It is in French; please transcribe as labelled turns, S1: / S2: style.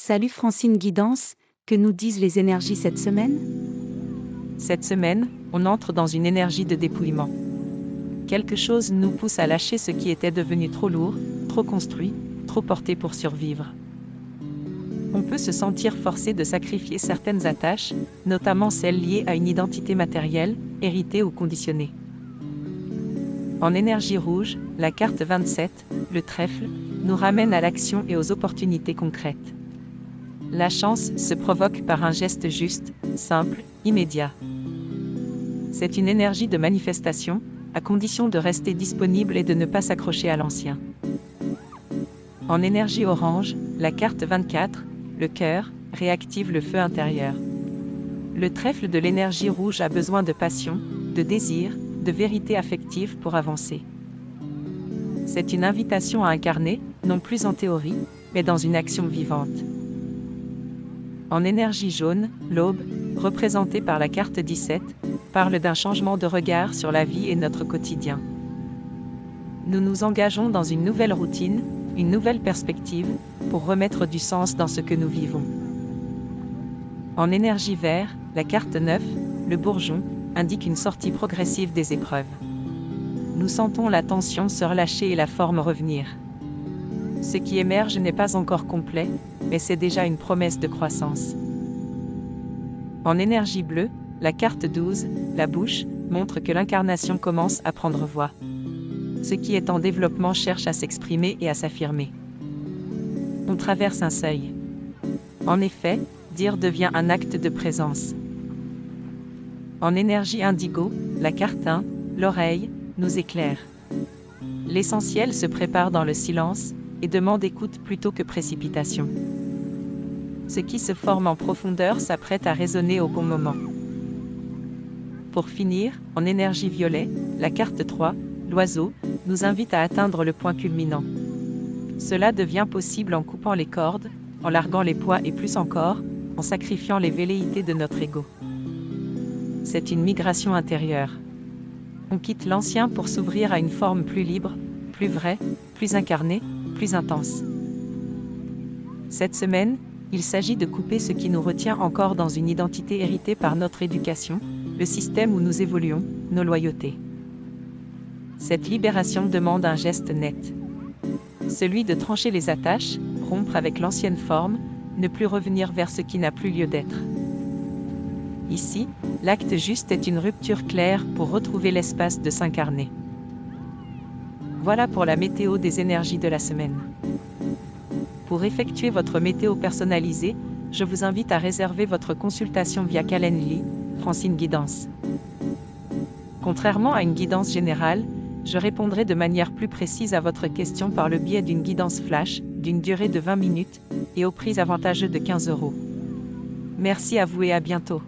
S1: Salut Francine Guidance, que nous disent les énergies cette semaine?
S2: Cette semaine, on entre dans une énergie de dépouillement. Quelque chose nous pousse à lâcher ce qui était devenu trop lourd, trop construit, trop porté pour survivre. On peut se sentir forcé de sacrifier certaines attaches, notamment celles liées à une identité matérielle, héritée ou conditionnée. En énergie rouge, la carte 27, le trèfle, nous ramène à l'action et aux opportunités concrètes. La chance se provoque par un geste juste, simple, immédiat. C'est une énergie de manifestation, à condition de rester disponible et de ne pas s'accrocher à l'ancien. En énergie orange, la carte 24, le cœur, réactive le feu intérieur. Le trèfle de l'énergie rouge a besoin de passion, de désir, de vérité affective pour avancer. C'est une invitation à incarner, non plus en théorie, mais dans une action vivante. En énergie jaune, l'aube, représentée par la carte 17, parle d'un changement de regard sur la vie et notre quotidien. Nous nous engageons dans une nouvelle routine, une nouvelle perspective, pour remettre du sens dans ce que nous vivons. En énergie vert, la carte 9, le bourgeon, indique une sortie progressive des épreuves. Nous sentons la tension se relâcher et la forme revenir. Ce qui émerge n'est pas encore complet, mais c'est déjà une promesse de croissance. En énergie bleue, la carte 12, la bouche, montre que l'incarnation commence à prendre voix. Ce qui est en développement cherche à s'exprimer et à s'affirmer. On traverse un seuil. En effet, dire devient un acte de présence. En énergie indigo, la carte 1, l'oreille, nous éclaire. L'essentiel se prépare dans le silence, et demande écoute plutôt que précipitation. Ce qui se forme en profondeur s'apprête à résonner au bon moment. Pour finir, en énergie violet, la carte 3, l'oiseau, nous invite à atteindre le point culminant. Cela devient possible en coupant les cordes, en larguant les poids et plus encore, en sacrifiant les velléités de notre ego. C'est une migration intérieure. On quitte l'ancien pour s'ouvrir à une forme plus libre, plus vraie, plus incarnée, plus intense. Cette semaine, il s'agit de couper ce qui nous retient encore dans une identité héritée par notre éducation, le système où nous évoluons, nos loyautés. Cette libération demande un geste net. Celui de trancher les attaches, rompre avec l'ancienne forme, ne plus revenir vers ce qui n'a plus lieu d'être. Ici, l'acte juste est une rupture claire pour retrouver l'espace de s'incarner. Voilà pour la météo des énergies de la semaine. Pour effectuer votre météo personnalisée, je vous invite à réserver votre consultation via Calendly, Francine Guidance. Contrairement à une guidance générale, je répondrai de manière plus précise à votre question par le biais d'une guidance flash, d'une durée de 20 minutes, et au prix avantageux de 15 €. Merci à vous et à bientôt.